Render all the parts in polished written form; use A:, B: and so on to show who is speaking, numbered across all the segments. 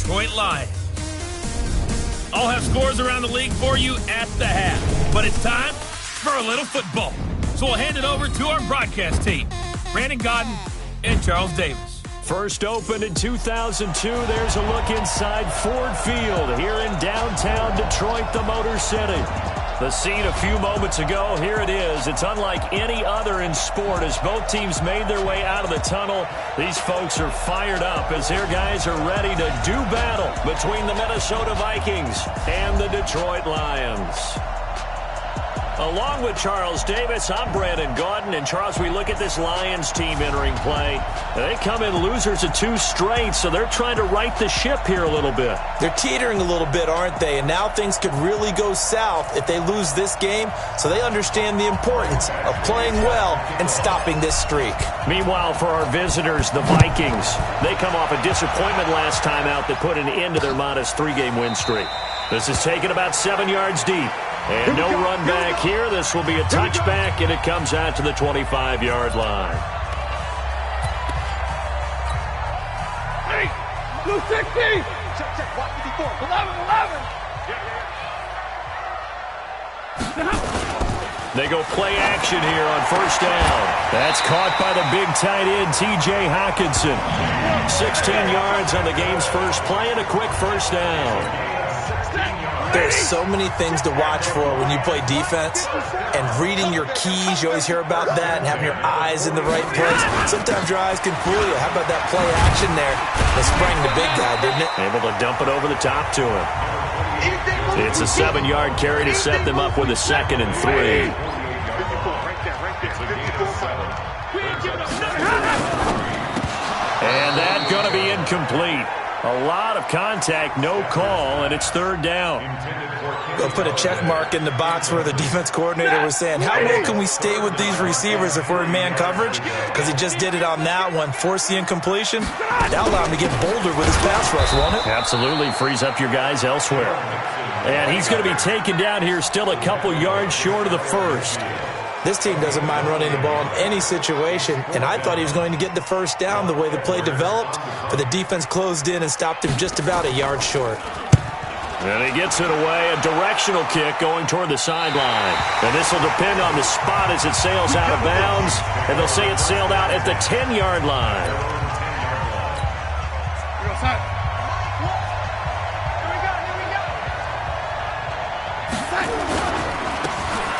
A: Detroit Lions. I'll have scores around the league for you at the half, but it's time for a little football. So we'll hand it over to our broadcast team, Brandon Godden and Charles Davis.
B: First opened in 2002, there's a look inside Ford Field here in downtown Detroit, the Motor City. The scene a few moments ago, here it is. It's unlike any other in sport as both teams made their way out of the tunnel. These folks are fired up as their guys are ready to do battle between the Minnesota Vikings and the Detroit Lions. Along with Charles Davis, I'm Brandon Gaudin. And, Charles, we look at this Lions team entering play. They come in losers of 2 straight, so they're trying to right the ship here a little bit.
C: They're teetering a little bit, aren't they? And now things could really go south if they lose this game, so they understand the importance of playing well and stopping this streak.
B: Meanwhile, for our visitors, the Vikings, they come off a disappointment last time out that put an end to their modest 3-game win streak. This is taken about 7 yards deep. And no run back here. This will be a touchback, and it comes out to the 25-yard line.
D: Hey, blue 16. Check. Watch 54. 11.
B: They go play action here on first down. That's caught by the big tight end, T.J. Hockenson. 16 yards on the game's first play and a quick first down.
C: There's so many things to watch for when you play defense, and reading your keys, you always hear about that, and having your eyes in the right place. Sometimes your eyes can fool you. How about that play action there? They sprang the big guy, didn't it?
B: Able to dump it over the top to him. It's a 7-yard carry to set them up with a 2nd and 3. And that's going to be incomplete. A lot of contact, no call, and it's 3rd down.
C: They'll put a check mark in the box where the defense coordinator was saying, how well can we stay with these receivers if we're in man coverage? Because he just did it on that one, forced the incompletion. That'll allow him to get bolder with his pass rush, won't it?
B: Absolutely, frees up your guys elsewhere. And he's going to be taken down here still a couple yards short of the first.
C: This team doesn't mind running the ball in any situation, and I thought he was going to get the first down the way the play developed, but the defense closed in and stopped him just about a yard short.
B: And he gets it away, a directional kick going toward the sideline. And this will depend on the spot as it sails out of bounds, and they'll say it sailed out at the 10-yard line.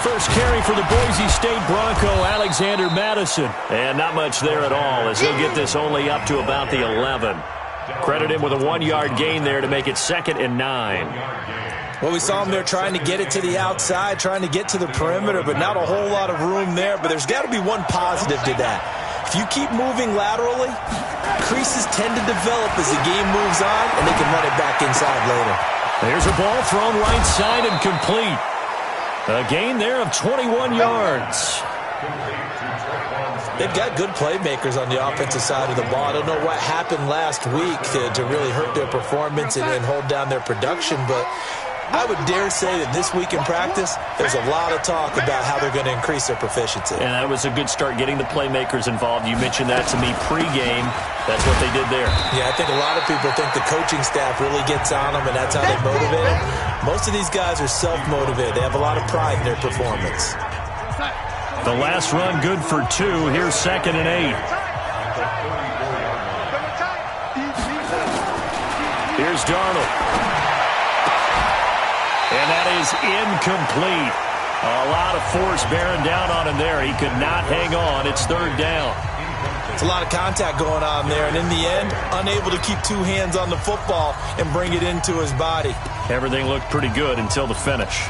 B: First carry for the Boise State Bronco, Alexander Madison. And not much there at all as he'll get this only up to about the 11. Credit him with a 1-yard gain there to make it 2nd and 9.
C: Well, we saw him there trying to get it to the outside, trying to get to the perimeter, but not a whole lot of room there. But there's got to be one positive to that. If you keep moving laterally, creases tend to develop as the game moves on, and they can run it back inside later.
B: There's a ball thrown right side and complete. A gain there of 21 yards.
C: They've got good playmakers on the offensive side of the ball. I don't know what happened last week to really hurt their performance and hold down their production, but I would dare say that this week in practice, there's a lot of talk about how they're going to increase their proficiency.
B: And that was a good start getting the playmakers involved. You mentioned that to me pregame. That's what they did there.
C: Yeah, I think a lot of people think the coaching staff really gets on them, and that's how they motivate them. Most of these guys are self-motivated. They have a lot of pride in their performance.
B: The last run good for 2. Here's 2nd and 8. Here's Darnold. And that is incomplete. A lot of force bearing down on him there. He could not hang on. It's 3rd down.
C: It's a lot of contact going on there, and in the end, unable to keep 2 hands on the football and bring it into his body.
B: Everything looked pretty good until the finish.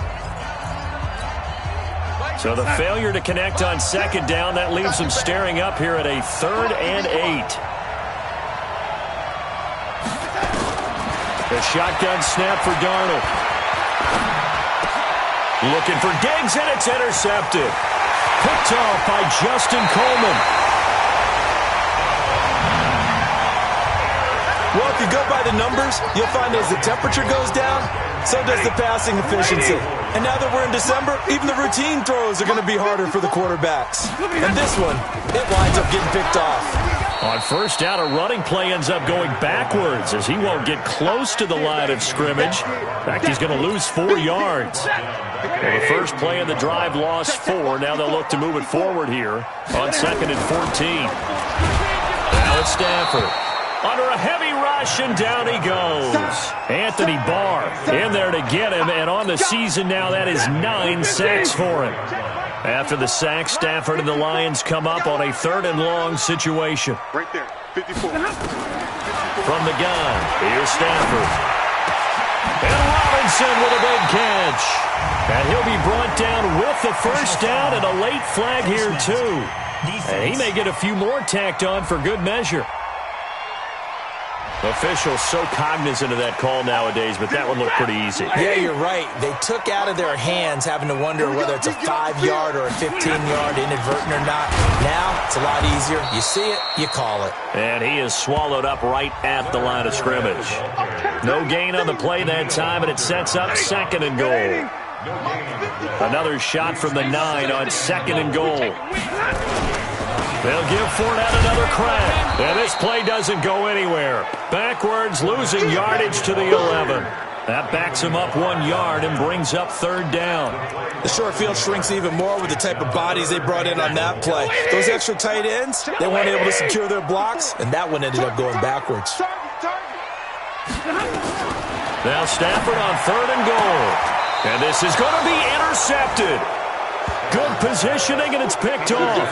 B: So the failure to connect on 2nd down, that leaves them staring up here at a 3rd and 8. The shotgun snap for Darnold. Looking for Diggs, and it's intercepted. Picked off by Justin Coleman.
C: Well, if you go by the numbers, you'll find as the temperature goes down, so does the passing efficiency. And now that we're in December, even the routine throws are going to be harder for the quarterbacks. And this one, it winds up getting picked off.
B: On first down, a running play ends up going backwards as he won't get close to the line of scrimmage. In fact, he's going to lose 4 yards. Well, the first play of the drive lost 4. Now they'll look to move it forward here on 2nd and 14. Now it's Stafford. Under a heavy rush, and down he goes. Anthony Barr in there to get him, and on the season now, that is 9 sacks for him. After the sack, Stafford and the Lions come up on a 3rd and long situation.
D: Right there, 54.
B: From the gun, here's Stafford. And Robinson with a big catch. And he'll be brought down with the first down and a late flag here, too. And he may get a few more tacked on for good measure. Officials so cognizant of that call nowadays, but that one looked pretty easy.
C: Yeah, you're right. They took out of their hands having to wonder whether it's a 5-yard or a 15-yard inadvertent or not. Now, it's a lot easier. You see it, you call it.
B: And he is swallowed up right at the line of scrimmage. No gain on the play that time, and it sets up 2nd and goal. Another shot from the 9 on 2nd and goal. They'll give Fournette another crack. And this play doesn't go anywhere. Backwards, losing yardage to the 11. That backs him up 1 yard and brings up 3rd down.
C: The short field shrinks even more with the type of bodies they brought in on that play. Those extra tight ends, they weren't able to secure their blocks, and that one ended up going backwards.
B: Now Stafford on 3rd and goal. And this is going to be intercepted. Good positioning, and it's picked off.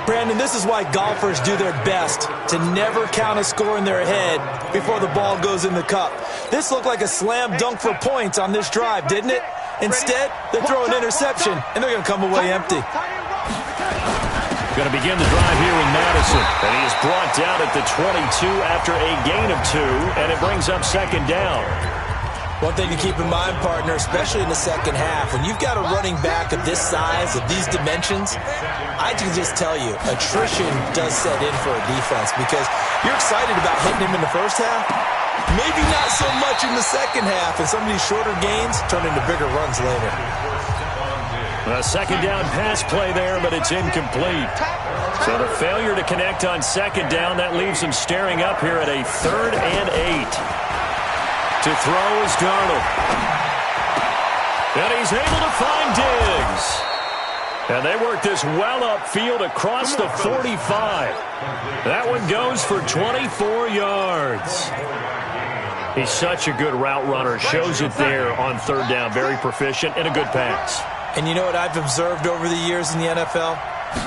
C: Brandon, this is why golfers do their best to never count a score in their head before the ball goes in the cup. This looked like a slam dunk for points on this drive, didn't it? Instead, they throw an interception, and they're going to come away empty.
B: Going to begin the drive here with Madison. And he is brought down at the 22 after a gain of 2, and it brings up 2nd down.
C: One thing to keep in mind, partner, especially in the second half, when you've got a running back of this size, of these dimensions, I can just tell you, attrition does set in for a defense because you're excited about hitting him in the first half. Maybe not so much in the second half, and some of these shorter gains turn into bigger runs later.
B: A 2nd down pass play there, but it's incomplete. So the failure to connect on 2nd down, that leaves him staring up here at a 3rd and 8. To throw is Darnold. And he's able to find Diggs. And they work this well upfield across the 45. That one goes for 24 yards. He's such a good route runner. Shows it there on 3rd down. Very proficient and a good pass.
C: And you know what I've observed over the years in the NFL?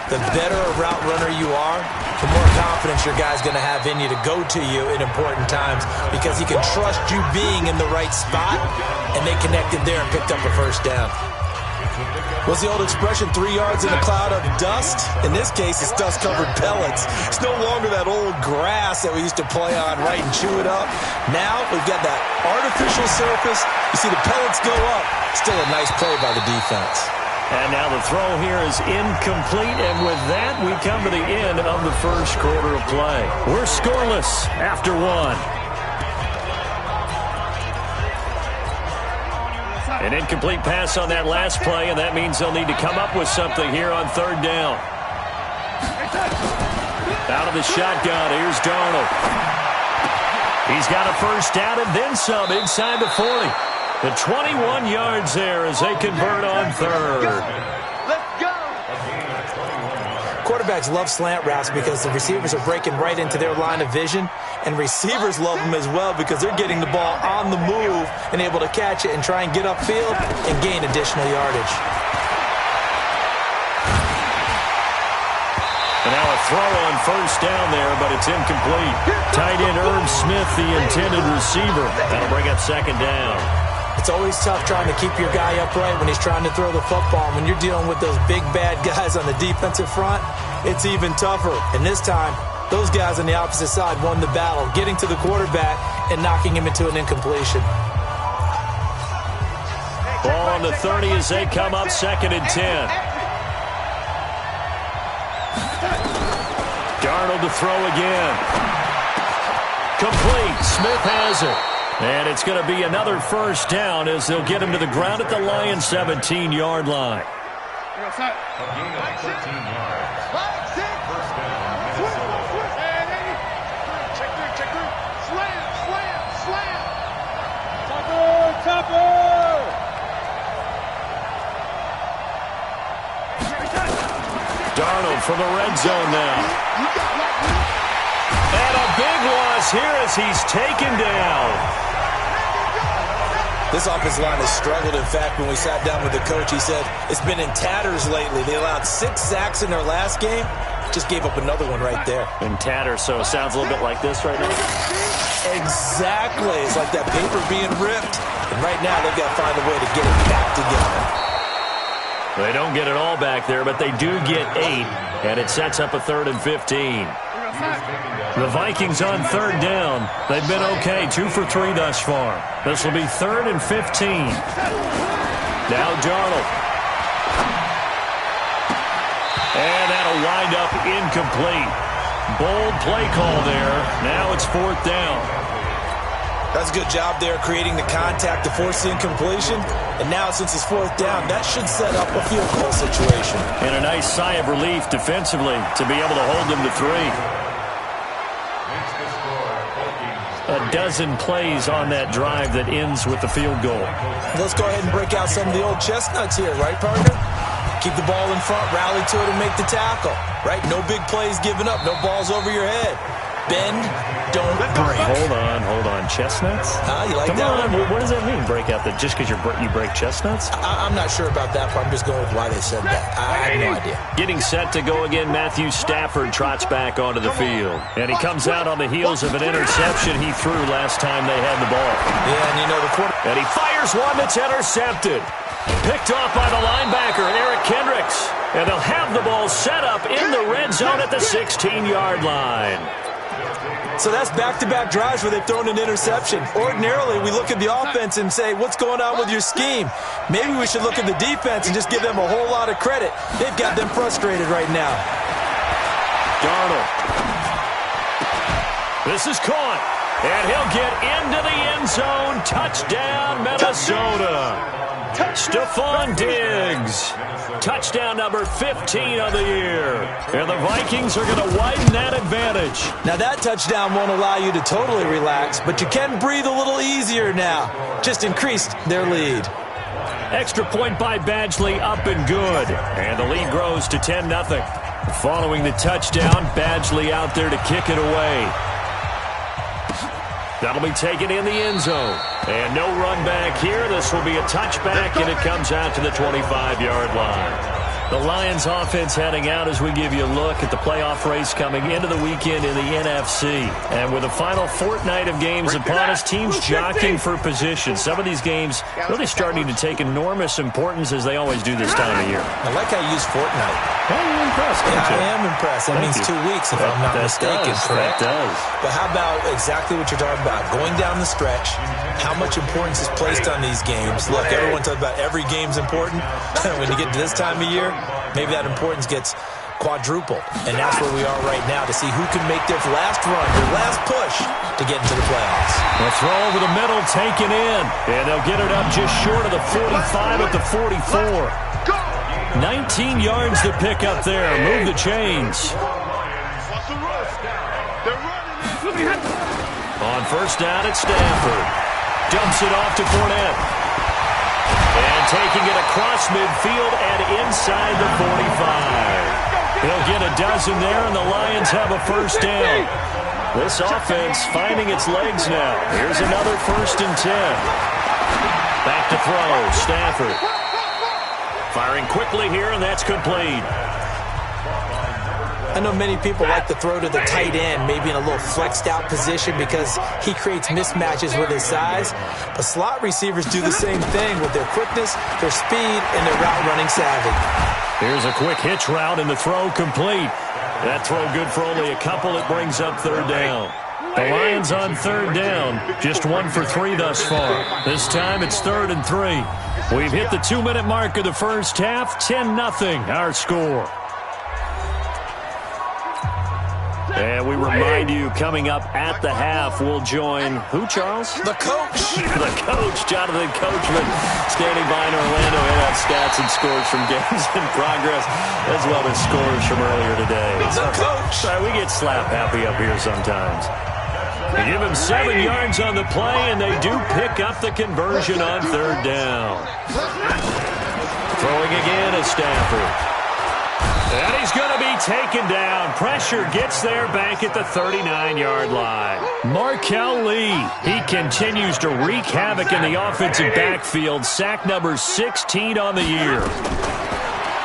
C: The better a route runner you are, the more confidence your guy's going to have in you to go to you in important times because he can trust you being in the right spot, and they connected there and picked up a first down. What's the old expression, 3 yards in a cloud of dust? In this case, it's dust-covered pellets. It's no longer that old grass that we used to play on, right, and chew it up. Now we've got that artificial surface. You see the pellets go up. Still a nice play by the defense.
B: And now the throw here is incomplete, and with that, we come to the end of the first quarter of play. We're scoreless after 1. An incomplete pass on that last play, and that means they'll need to come up with something here on 3rd down. Out of the shotgun, here's Darnold. He's got a first down and then some inside the 40. The 21 yards there as they convert on 3rd.
D: Let's go.
C: Quarterbacks love slant routes because the receivers are breaking right into their line of vision, and receivers love them as well because they're getting the ball on the move and able to catch it and try and get upfield and gain additional yardage.
B: And now a throw on first down there, but it's incomplete. Tight end Irv Smith, the intended receiver. That'll bring up 2nd down.
C: It's always tough trying to keep your guy upright when he's trying to throw the football. When you're dealing with those big, bad guys on the defensive front, it's even tougher. And this time, those guys on the opposite side won the battle, getting to the quarterback and knocking him into an incompletion.
B: Ball on the 30 as they come up 2nd and 10. Darnold to throw again. Complete. Smith has it. And it's going to be another first down as they'll get him to the ground at the Lions' 17-yard line. from the red zone now. And a big loss here as he's taken down.
C: This offensive line has struggled. In fact, when we sat down with the coach, he said it's been in tatters lately. They allowed 6 sacks in their last game. Just gave up another one right there.
B: In tatters, so it sounds a little bit like this right now.
C: Exactly. It's like that paper being ripped. And right now, they've got to find a way to get it back together.
B: They don't get it all back there, but they do get 8, and it sets up a 3rd and 15. The Vikings on 3rd down. They've been okay, 2 for 3 thus far. This will be 3rd and 15. Now Darnold. And that'll wind up incomplete. Bold play call there. Now it's 4th down.
C: That's a good job there creating the contact to force the incompletion. And now since it's 4th down, that should set up a field goal situation.
B: And a nice sigh of relief defensively to be able to hold them to 3. A dozen plays on that drive that ends with the field goal.
C: Let's go ahead and break out some of the old chestnuts here, right, partner? Keep the ball in front, rally to it, and make the tackle, right? No big plays given up, no balls over your head. Bend, don't break.
B: Hold on. Chestnuts?
C: You like
B: Come
C: that
B: on,
C: one?
B: what does that mean, break out? That just because you break chestnuts?
C: I'm not sure about that part. I'm just going with why they said that. I have no idea.
B: Getting set to go again, Matthew Stafford trots back onto the field. And he comes out on the heels of an interception he threw last time they had the ball.
C: Yeah, and you know the quarterback.
B: And he fires one that's intercepted. Picked off by the linebacker, Eric Kendricks. And they'll have the ball set up in the red zone at the 16-yard line.
C: So that's back-to-back drives where they've thrown an interception. Ordinarily, we look at the offense and say, what's going on with your scheme? Maybe we should look at the defense and just give them a whole lot of credit. They've got them frustrated right now.
B: Darnold. This is caught. And he'll get into the end zone. Touchdown, Minnesota. Stephon Diggs. Touchdown number 15 of the year. And the Vikings are going to widen that advantage.
C: Now that touchdown won't allow you to totally relax, but you can breathe a little easier now. Just increased their lead.
B: Extra point by Badgley, up and good. And the lead grows to 10-0. Following the touchdown, Badgley out there to kick it away. That'll be taken in the end zone. And no run back here. This will be a touchback, and it comes out to the 25-yard line. The Lions offense heading out as we give you a look at the playoff race coming into the weekend in the NFC. And with the final fortnight of games upon us, teams jockeying for position. Some of these games really starting to take enormous importance as they always do this time of year.
C: I like how you use fortnight.
B: Hey, you're impressed, aren't you?
C: I am impressed. That means 2 weeks, if I'm not mistaken, correct?
B: That does.
C: But how about exactly what you're talking about? Going down the stretch, how much importance is placed on these games? Look, everyone talks about every game's important. When you get to this time of year, maybe that importance gets quadrupled. And that's where we are right now to see who can make their last run, their last push to get into the playoffs.
B: A throw over the middle, taken in. And they'll get it up just short of the 45 at the 44. 19 yards to pick up there. Move the chains. On first down, it's Stafford. Dumps it off to Fournette. And taking it across midfield and inside the 45. He'll get a dozen there, and the Lions have a first down. This offense finding its legs now. Here's another 1st and 10. Back to throw, Stafford. Firing quickly here, and that's complete.
C: I know many people like to throw to the tight end, maybe in a little flexed out position because he creates mismatches with his size. But slot receivers do the same thing with their quickness, their speed, and their route running savvy.
B: Here's a quick hitch route, and the throw complete. That throw good for only a couple. It brings up 3rd down. The Lions on 3rd down, just 1 for 3 thus far. This time it's 3rd and 3. We've hit the 2-minute mark of the first half. 10-0 our score. And we remind you, coming up at the half, we'll join who, Charles?
C: The coach.
B: The coach, Jonathan Coachman, standing by in Orlando. He'll have stats and scores from games in progress, as well as scores from earlier today.
C: The coach.
B: We get slap happy up here sometimes. They give him 7 yards on the play, and they do pick up the conversion on 3rd down. Throwing again is Stafford. And he's going to be taken down. Pressure gets there back at the 39-yard line. Markel Lee, he continues to wreak havoc in the offensive backfield. Sack number 16 on the year.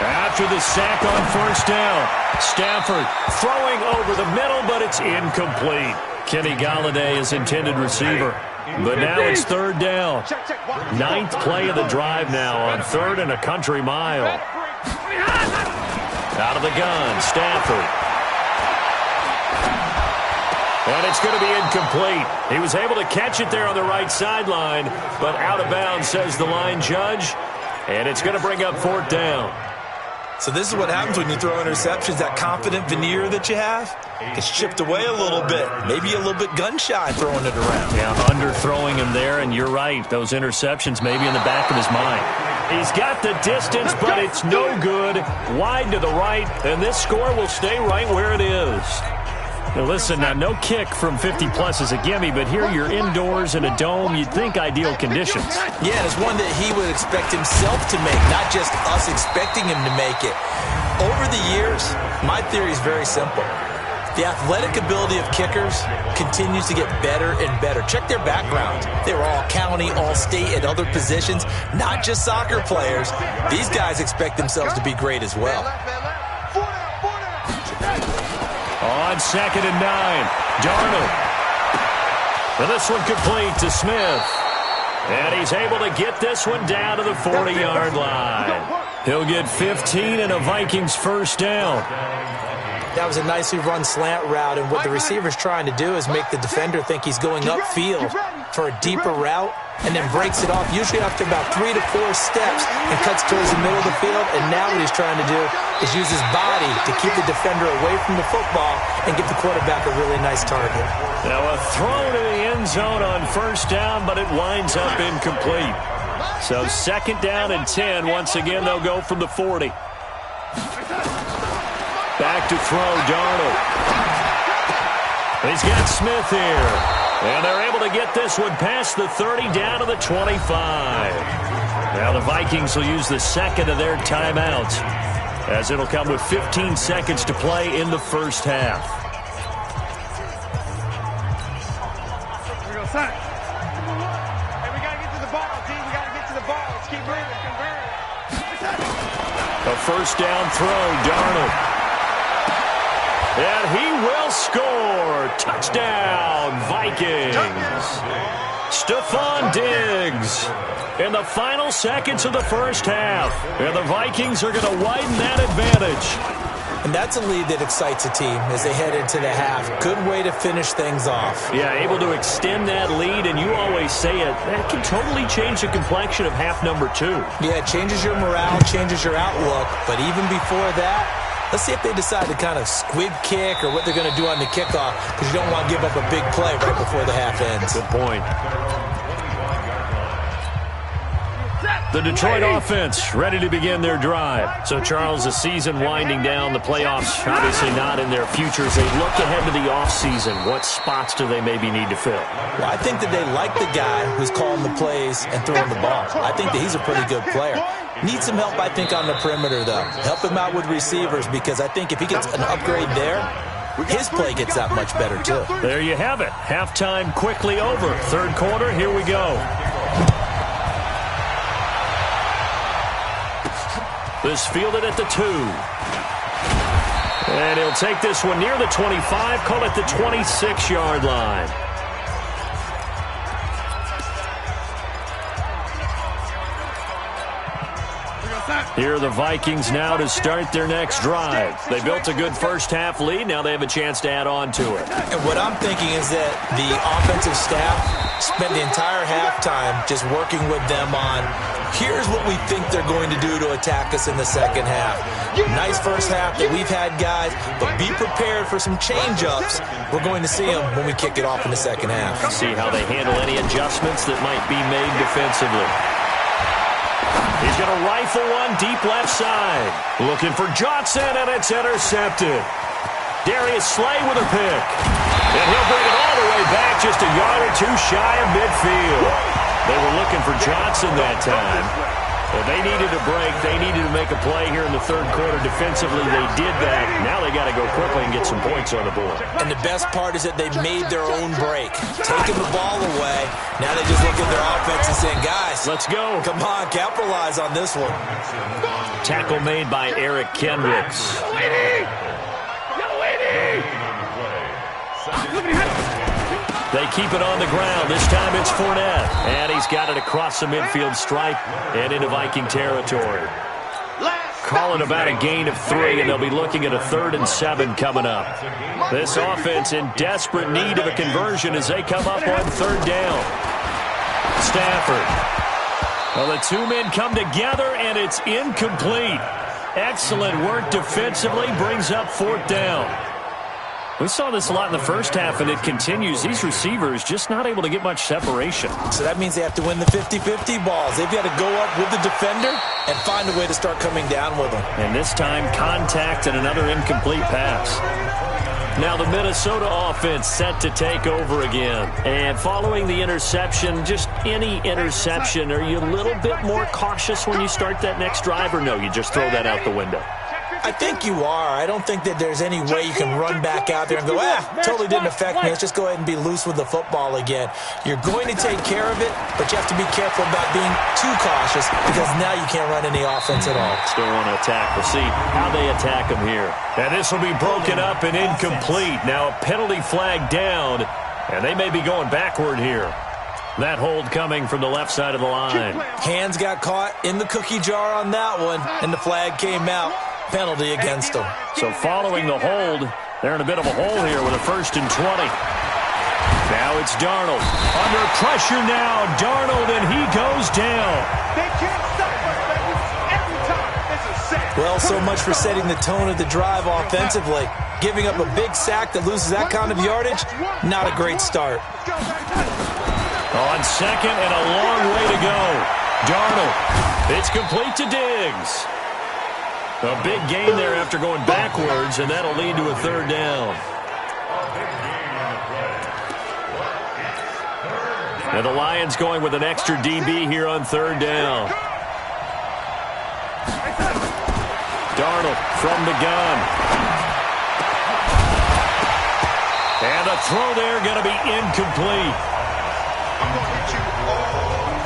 B: After the sack on first down, Stafford throwing over the middle, but it's incomplete. Kenny Golladay is intended receiver. But now it's third down. Ninth play of the drive now on third and a country mile. Out of the gun, Stafford. And it's going to be incomplete. He was able to catch it there on the right sideline, but out of bounds, says the line judge. And it's going to bring up fourth down.
C: So this is what happens when you throw interceptions. That confident veneer that you have gets chipped away a little bit. Maybe a little bit gun-shy throwing it around.
B: Yeah, underthrowing him there, and you're right. Those interceptions may be in the back of his mind. He's got the distance, but it's no good. Wide to the right, and this score will stay right where it is. Now listen, now no kick from 50-plus is a gimme, but here you're indoors in a dome. You'd think ideal conditions.
C: Yeah, and it's one that he would expect himself to make, not just us expecting him to make it. Over the years, my theory is very simple. The athletic ability of kickers continues to get better and better. Check their backgrounds. They were all county, all state, at other positions, not just soccer players. These guys expect themselves to be great as well.
B: On 2nd and 9, Darnold. And this one complete to Smith. And he's able to get this one down to the 40-yard line. He'll get 15 and a Vikings first down.
C: That was a nicely run slant route, and what the receiver's trying to do is make the defender think he's going upfield for a deeper route, and then breaks it off, usually after about 3 to 4 steps, and cuts towards the middle of the field. And now what he's trying to do is use his body to keep the defender away from the football and give the quarterback a really nice target.
B: Now a throw to the end zone on first down, but it winds up incomplete. So 2nd down and 10. Once again, they'll go from the 40. Back to throw, Darnold. He's got Smith here. And they're able to get this one past the 30 down to the 25. Now the Vikings will use the second of their timeouts, as it'll come with 15 seconds to play in the first half.
E: Here we go, son. Hey, we got to get to the ball, T. We got to get to the ball. Let's keep moving.
B: A first down throw, Darnold. And he will score. Touchdown, Vikings. Stephon Diggs in the final seconds of the first half. And the Vikings are going to widen that advantage.
C: And that's a lead that excites a team as they head into the half. Good way to finish things off.
B: Yeah, able to extend that lead, and you always say it, that can totally change the complexion of half number 2.
C: Yeah, it changes your morale, changes your outlook. But even before that, let's see if they decide to kind of squib kick or what they're going to do on the kickoff, because you don't want to give up a big play right before the half ends.
B: Good point. The Detroit offense ready to begin their drive. So, Charles, the season winding down, the playoffs obviously not in their future. As they look ahead to the offseason, what spots do they maybe need to fill?
C: Well, I think that they like the guy who's calling the plays and throwing the ball. I think that he's a pretty good player. Needs some help, I think, on the perimeter, though. Help him out with receivers, because I think if he gets an upgrade there, his play gets that much better, too.
B: There you have it. Halftime quickly over. Third quarter, here we go. This fielded at the 2. And he'll take this one near the 25, call it the 26-yard line. Here are the Vikings now to start their next drive. They built a good first-half lead. Now they have a chance to add on to it.
C: And what I'm thinking is that the offensive staff spent the entire halftime just working with them on, here's what we think they're going to do to attack us in the second half. Nice first half that we've had, guys, but be prepared for some change-ups. We're going to see them when we kick it off in the second half.
B: See how they handle any adjustments that might be made defensively. He's going to rifle one deep left side. Looking for Johnson, and it's intercepted. Darius Slay with a pick. And he'll bring it all the way back just a yard or two shy of midfield. They were looking for Johnson that time. Well, they needed a break. They needed to make a play here in the third quarter. Defensively, they did that. Now they got to go quickly and get some points on the board.
C: And the best part is that they made their own break. Taking the ball away. Now they just look at their offense and saying, guys,
B: let's go.
C: Come on, capitalize on this one.
B: Tackle made by Eric Kendricks. They keep it on the ground. This time it's Fournette. And he's got it across the midfield stripe and into Viking territory. Calling about a gain of 3, and they'll be looking at a 3rd and 7 coming up. This offense in desperate need of a conversion as they come up on 3rd down. Stafford. Well, the two men come together, and it's incomplete. Excellent work defensively, brings up 4th down. We saw this a lot in the first half, and it continues. These receivers just not able to get much separation.
C: So that means they have to win the 50-50 balls. They've got to go up with the defender and find a way to start coming down with them.
B: And this time, contact and another incomplete pass. Now the Minnesota offense set to take over again. And following the interception, just any interception, are you a little bit more cautious when you start that next drive, or no, you just throw that out the window?
C: I think you are. I don't think that there's any way you can run back out there and go, totally didn't affect me. Let's just go ahead and be loose with the football again. You're going to take care of it, but you have to be careful about being too cautious because now you can't run any offense at all.
B: Still want to attack. We'll see how they attack them here. And this will be broken up and incomplete. Now a penalty flag down, and they may be going backward here. That hold coming from the left side of the line.
C: Hands got caught in the cookie jar on that one, and the flag came out. Penalty against them.
B: So following the hold, they're in a bit of a hole here with a 1st and 20. Now it's Darnold. Under pressure now, Darnold, and he goes down.
E: They can't stop us, baby. Every time, it's a sack.
C: Well, so much for setting the tone of the drive offensively. Giving up a big sack that loses that kind of yardage, not a great start.
B: On 2nd and a long way to go. Darnold. It's complete to Diggs. A big gain there after going backwards, and that'll lead to a 3rd down. And the Lions going with an extra DB here on 3rd down. Darnold from the gun. And a throw there going to be incomplete.
E: I'm going to hit you all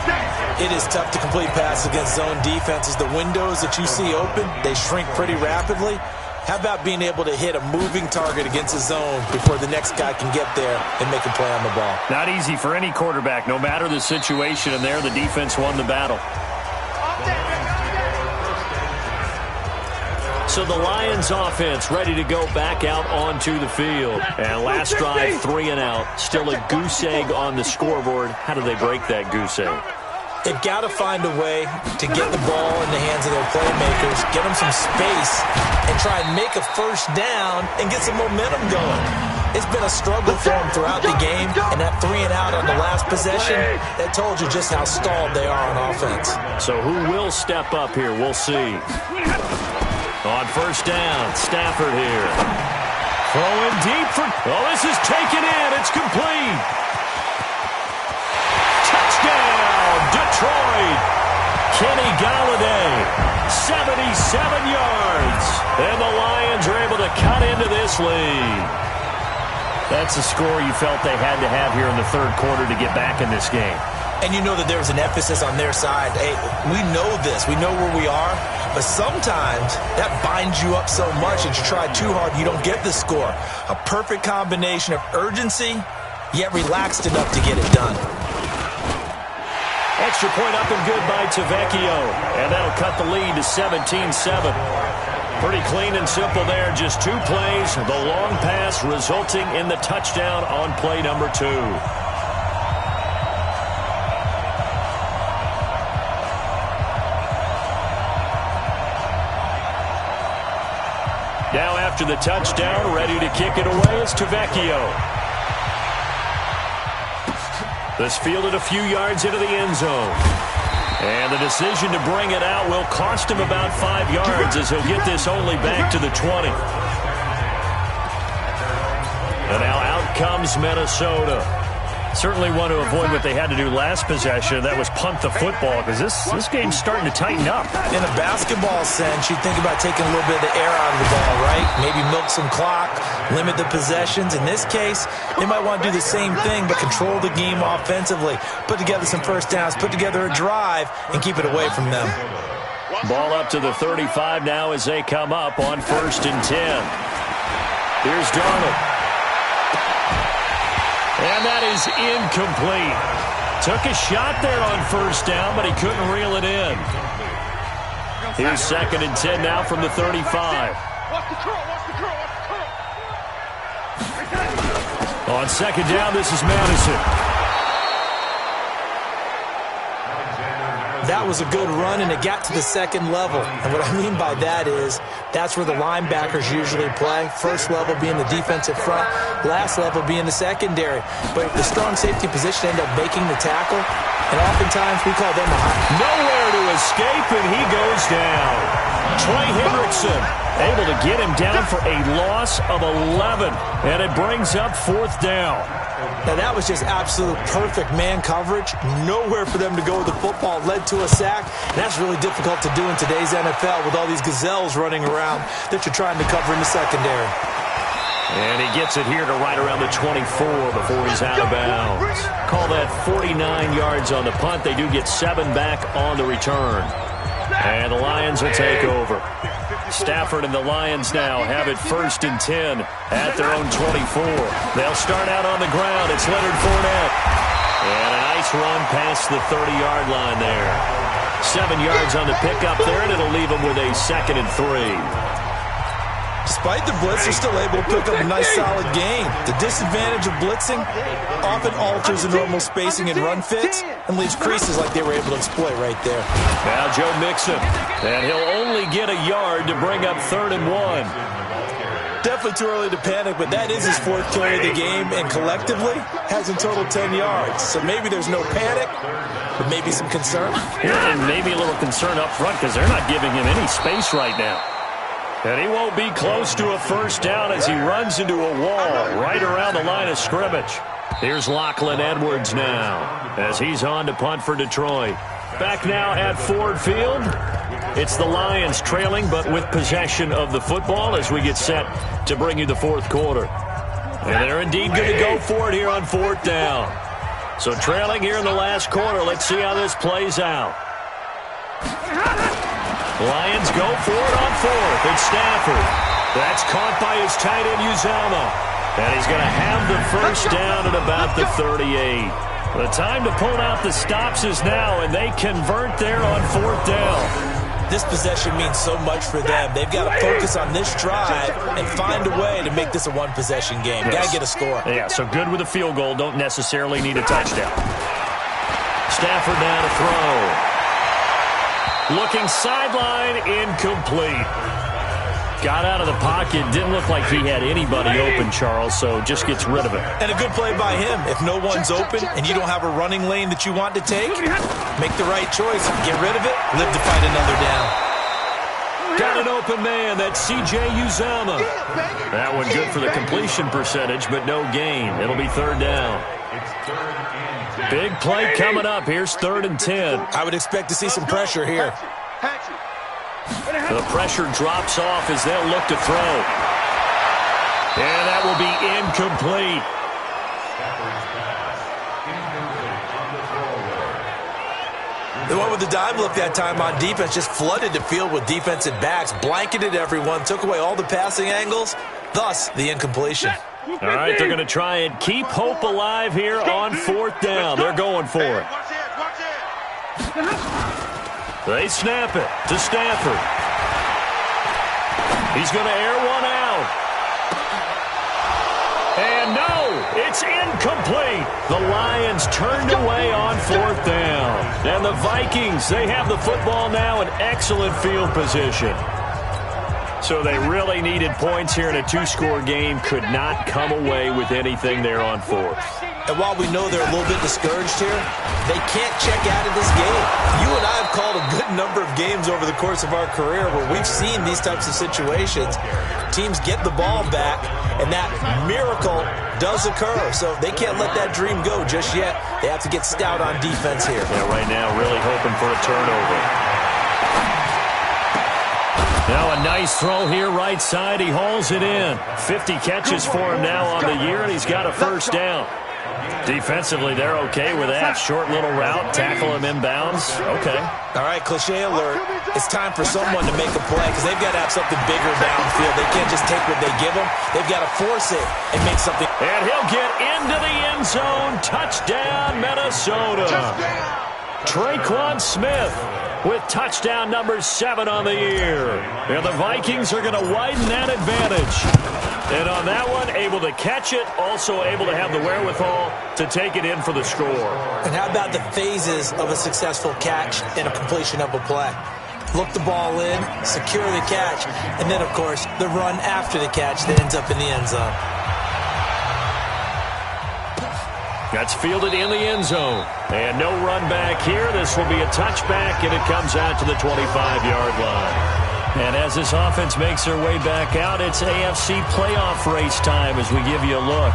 E: day.
C: It is tough to complete passes against zone defenses. The windows that you see open, they shrink pretty rapidly. How about being able to hit a moving target against a zone before the next guy can get there and make a play on the ball?
B: Not easy for any quarterback, no matter the situation, and there the defense won the battle. So the Lions offense ready to go back out onto the field. And last drive, 3 and out. Still a goose egg on the scoreboard. How do they break that goose egg?
C: They've got to find a way to get the ball in the hands of their playmakers, get them some space, and try and make a 1st down and get some momentum going. It's been a struggle for them throughout the game, and that 3 and out on the last possession, that told you just how stalled they are on offense.
B: So who will step up here? We'll see. On 1st down, Stafford here. Throwing deep for... Oh, this is taken in. It's complete. Touchdown, Detroit. Kenny Golladay, 77 yards. And the Lions are able to cut into this lead. That's a score you felt they had to have here in the 3rd quarter to get back in this game.
C: And you know that there was an emphasis on their side. Hey, we know this. We know where we are. But sometimes that binds you up so much that you try too hard, you don't get the score. A perfect combination of urgency, yet relaxed enough to get it done.
B: Extra point up and good by Tavecchio. And that'll cut the lead to 17-7. Pretty clean and simple there. Just 2 plays. The long pass resulting in the touchdown on play number 2. Now after the touchdown, ready to kick it away is Tavecchio. This fielded a few yards into the end zone. And the decision to bring it out will cost him about 5 yards as he'll get this only back to the 20. And now out comes Minnesota. Certainly want to avoid what they had to do last possession. That was punt the football, because this game's starting to tighten up.
C: In a basketball sense, you think about taking a little bit of the air out of the ball, right? Maybe milk some clock, limit the possessions. In this case, they might want to do the same thing, but control the game offensively. Put together some first downs, put together a drive, and keep it away from them.
B: Ball up to the 35 now as they come up on 1st and 10. Here's Darnold. And that is incomplete. Took a shot there on 1st down, but he couldn't reel it in. Here's 2nd and 10 now from the 35. On 2nd down, this is Madison.
C: That was a good run, and it got to the 2nd level. And what I mean by that is that's where the linebackers usually play. First level being the defensive front, last level being the secondary. But the strong safety position ended up making the tackle, and oftentimes we call them a high.
B: Nowhere to escape, and he goes down. Trey Hendrickson able to get him down for a loss of 11, and it brings up 4th down.
C: Now, that was just absolute perfect man coverage. Nowhere for them to go with the football. Led to a sack. And that's really difficult to do in today's NFL with all these gazelles running around that you're trying to cover in the secondary.
B: And he gets it here to right around the 24 before he's out of bounds. Call that 49 yards on the punt. They do get 7 back on the return. And the Lions will take over. Stafford and the Lions now have it 1st and 10 at their own 24. They'll start out on the ground. It's Leonard Fournette. And a nice run past the 30-yard line there. 7 yards on the pickup there, and it'll leave them with a 2nd and 3.
C: Despite the blitz, they're still able to pick up a nice, solid gain. The disadvantage of blitzing often alters the normal spacing and run fits and leaves creases like they were able to exploit right there.
B: Now Joe Mixon, and he'll only get a yard to bring up 3rd and 1.
C: Definitely too early to panic, but that is his 4th carry of the game, and collectively has in total 10 yards. So maybe there's no panic, but maybe some concern.
B: Yeah, and maybe a little concern up front because they're not giving him any space right now. And he won't be close to a 1st down as he runs into a wall right around the line of scrimmage. Here's Lachlan Edwards now as he's on to punt for Detroit. Back now at Ford Field. It's the Lions trailing, but with possession of the football as we get set to bring you the 4th quarter. And they're indeed going to go for it here on 4th down. So trailing here in the last quarter. Let's see how this plays out. Lions go for it on 4th. It's Stafford. That's caught by his tight end, Uzomah. And he's going to have the 1st down at about the 38. The time to pull out the stops is now, and they convert there on 4th down.
C: This possession means so much for them. They've got to focus on this drive and find a way to make this a one-possession game. Got to get a score.
B: Yeah, so good with a field goal. Don't necessarily need a touchdown. Stafford now to throw. Looking sideline, incomplete. Got out of the pocket. Didn't look like he had anybody open, Charles, so just gets rid of it.
C: And a good play by him. If no one's open and you don't have a running lane that you want to take, make the right choice. Get rid of it. Live to fight another down.
B: Got an open man. That's C.J. Uzomah. That one good for the completion percentage, but no gain. It'll be 3rd down. Big play coming up. Here's 3rd and 10.
C: I would expect to see some pressure here.
B: The pressure drops off as they'll look to throw. And that will be incomplete.
C: The one with the dime look that time on defense just flooded the field with defensive backs, blanketed everyone, took away all the passing angles, thus the incompletion.
B: All right, they're going to try and keep hope alive here on 4th down. They're going for it. They snap it to Stafford. He's going to air one out. And no, it's incomplete. The Lions turned away on 4th down. And the Vikings, they have the football now in excellent field position. So they really needed points here in a 2-score game. Could not come away with anything there on 4th.
C: And while we know they're a little bit discouraged here, they can't check out of this game. You and I have called a good number of games over the course of our career where we've seen these types of situations. Teams get the ball back, and that miracle does occur. So they can't let that dream go just yet. They have to get stout on defense here.
B: Yeah, right now really hoping for a turnover. Now a nice throw here right side. He hauls it in. 50 catches for him now on the year, and he's got a first down. Defensively, they're okay with that. Short little route, tackle him inbounds. Okay.
C: All right, cliche alert. It's time for someone to make a play because they've got to have something bigger downfield. They can't just take what they give them. They've got to force it and make something.
B: And he'll get into the end zone. Touchdown, Minnesota. Traquan Smith with touchdown number 7 on the year. And the Vikings are going to widen that advantage. And on that one, able to catch it, also able to have the wherewithal to take it in for the score.
C: And how about the phases of a successful catch and a completion of a play? Look the ball in, secure the catch, and then, of course, the run after the catch that ends up in the end zone.
B: That's fielded in the end zone. And no run back here. This will be a touchback, and it comes out to the 25-yard line. And as this offense makes their way back out, it's AFC playoff race time as we give you a look.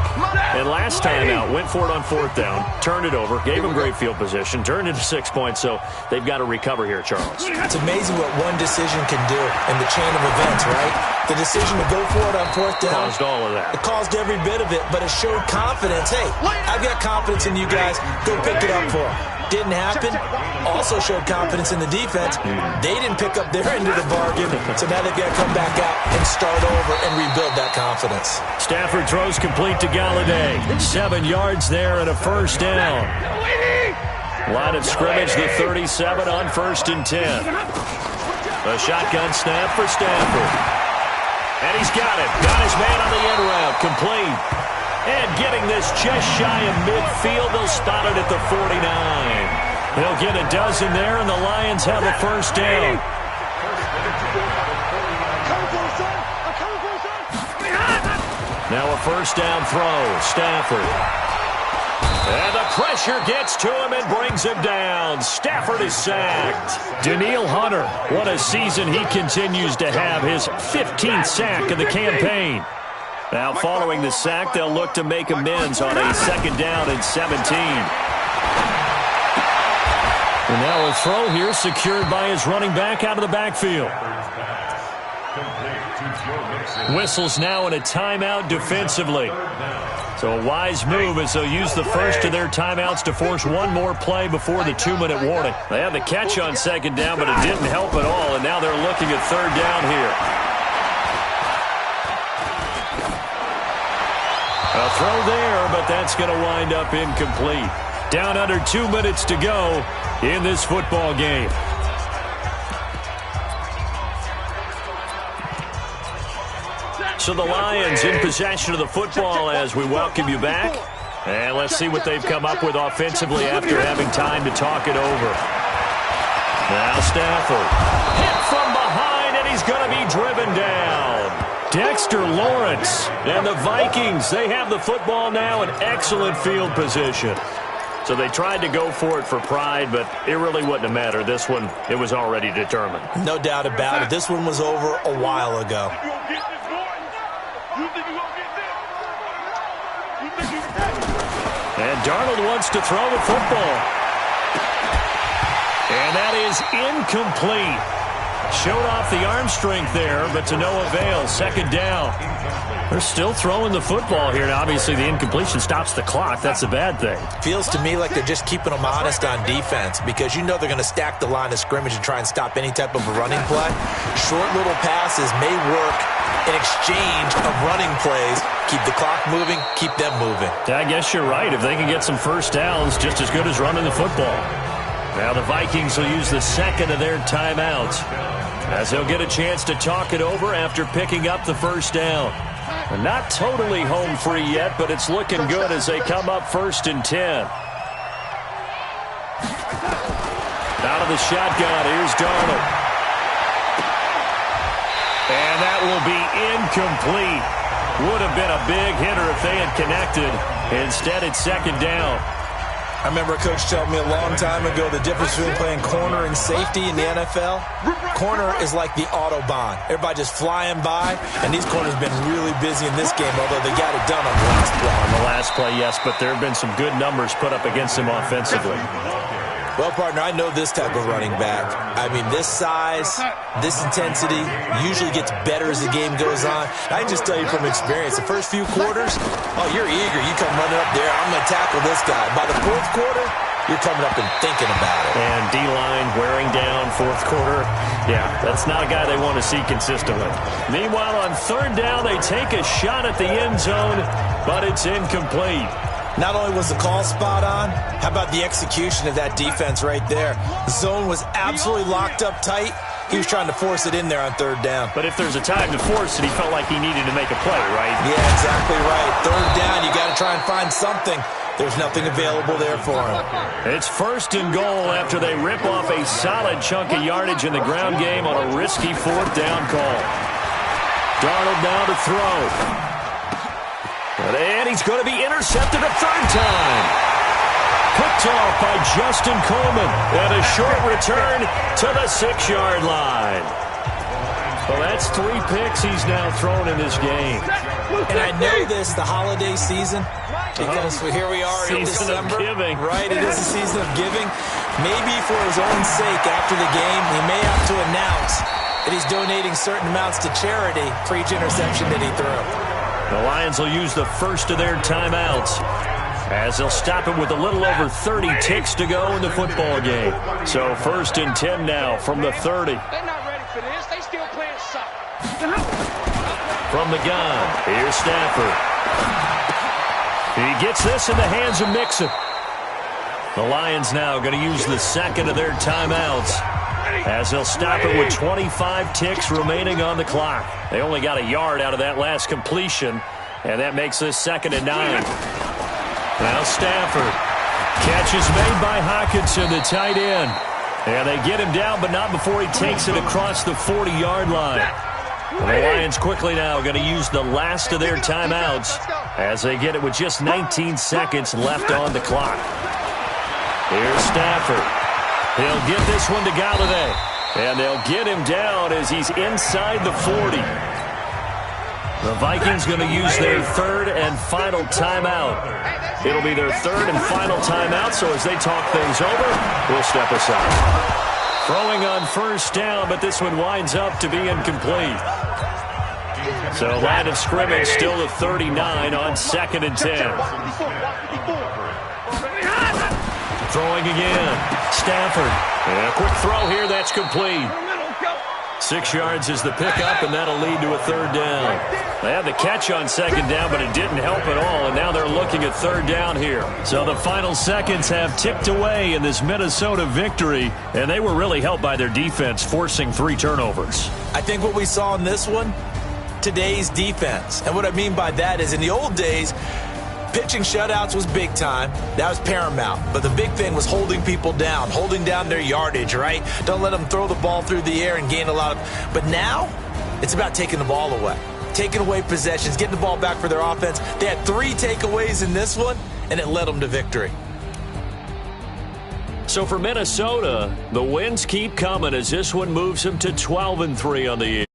B: And last time out, went for it on 4th down, turned it over, gave them great field position, turned it to 6 points, so they've got to recover here, Charles.
C: It's amazing what one decision can do in the chain of events, right? The decision to go for it on 4th down.
B: Caused all of that.
C: It caused every bit of it, but it showed confidence. Hey, I've got confidence in you guys. Go pick it up for them. Didn't happen. Also showed confidence in the defense. They didn't pick up their end of the bargain, so now they've got to come back out and start over and rebuild that confidence.
B: Stafford throws complete to Galladay. 7 yards there and a first down. Line of scrimmage, the 37 on 1st and 10. A shotgun snap for Stafford. And he's got it. Got his man on the end route. Complete. And getting this just shy of midfield, they'll spot it at the 49. They'll get a dozen there, and the Lions have a first down. Now a first down throw. Stafford. And the pressure gets to him and brings him down. Stafford is sacked. Danielle Hunter, what a season he continues to have. His 15th sack of the campaign. Now, following the sack, they'll look to make amends on a 2nd down and 17. And now a throw here secured by his running back out of the backfield. Whistles now in a timeout defensively. So a wise move as they'll use the first of their timeouts to force one more play before the 2-minute warning. They had the catch on 2nd down, but it didn't help at all, and now they're looking at 3rd down here. A throw there, but that's going to wind up incomplete. Down under 2 minutes to go in this football game. So the Lions in possession of the football as we welcome you back. And let's see what they've come up with offensively after having time to talk it over. Now Stafford. Hit from behind, and he's going to be driven down. Dexter Lawrence and the Vikings, they have the football now in excellent field position. So they tried to go for it for pride, but it really wouldn't have mattered. This one, it was already determined.
C: No doubt about it. This one was over a while ago.
B: And Darnold wants to throw the football. And that is incomplete. Showed off the arm strength there, but to no avail. 2nd down. They're still throwing the football here. Now, obviously, the incompletion stops the clock. That's a bad thing.
C: Feels to me like they're just keeping them honest on defense because you know they're going to stack the line of scrimmage and try and stop any type of a running play. Short little passes may work in exchange of running plays. Keep the clock moving, keep them moving.
B: I guess you're right. If they can get some first downs, just as good as running the football. Now the Vikings will use the 2nd of their timeouts as they'll get a chance to talk it over after picking up the first down. They're not totally home free yet, but it's looking good as they come up 1st and 10. Out of the shotgun, here's Darnold. And that will be incomplete. Would have been a big hitter if they had connected. Instead, it's second down.
C: I remember a coach telling me a long time ago the difference between playing corner and safety in the NFL. Corner is like the Autobahn. Everybody just flying by, and these corners have been really busy in this game, although they got it done on the last play.
B: On the last play, yes, but there have been some good numbers put up against them offensively.
C: Well, partner, I know this type of running back. I mean, this size, this intensity usually gets better as the game goes on. I can just tell you from experience, the first few quarters, oh, you're eager. You come running up there, I'm going to tackle this guy. By the fourth quarter, you're coming up and thinking about it.
B: And D-line wearing down fourth quarter. Yeah, that's not a guy they want to see consistently. Meanwhile, on third down, they take a shot at the end zone, but it's incomplete.
C: Not only was the call spot on, how about the execution of that defense right there? The zone was absolutely locked up tight. He was trying to force it in there on third down.
B: But if there's a time to force it, he felt like he needed to make a play, right?
C: Yeah, exactly right. Third down, you got to try and find something. There's nothing available there for him.
B: It's first and goal after they rip off a solid chunk of yardage in the ground game on a risky fourth down call. Darnold now to throw. And he's going to be intercepted a third time. Picked off by Justin Coleman. And a short return to the 6-yard line. Well, that's 3 picks he's now thrown in this game.
C: And I know this, the holiday season, because here we are in December.
B: Season of giving.
C: Right, it is a season of giving. Maybe for his own sake after the game, he may have to announce that he's donating certain amounts to charity for each interception that he threw.
B: The Lions will use the first of their timeouts as they'll stop it with a little over 30 ticks to go in the football game. So first and 10 now from the 30.
E: They're not ready for this. They still playing soccer.
B: From the gun, here's Stafford. He gets this in the hands of Mixon. The Lions now going to use the second of their timeouts as they'll stop it with 25 ticks remaining on the clock. They only got a yard out of that last completion, and that makes this second and 9. Now Stafford. Catch is made by Hockenson, the tight end. And they get him down, but not before he takes it across the 40-yard line. The Lions quickly now going to use the last of their timeouts as they get it with just 19 seconds left on the clock. Here's Stafford. He'll get this one to Galladay. And they'll get him down as he's inside the 40. The Vikings going to use their third and final timeout. It'll be their third and final timeout, so as they talk things over, we'll step aside. Throwing on first down, but this one winds up to be incomplete. So line of scrimmage still the 39 on second and 10. Throwing again. Stafford. And a quick throw here. That's complete. 6 yards is the pickup, and that'll lead to a third down. They had the catch on second down, but it didn't help at all, and now they're looking at third down here. So the final seconds have ticked away in this Minnesota victory, and they were really helped by their defense forcing 3 turnovers.
C: I think what we saw in this one, today's defense. And what I mean by that is in the old days, pitching shutouts was big time. That was paramount. But the big thing was holding people down, holding down their yardage, right? Don't let them throw the ball through the air and gain a lot of... But now, it's about taking the ball away. Taking away possessions, getting the ball back for their offense. They had 3 takeaways in this one, and it led them to victory.
B: So for Minnesota, the wins keep coming as this one moves them to 12-3 on the year.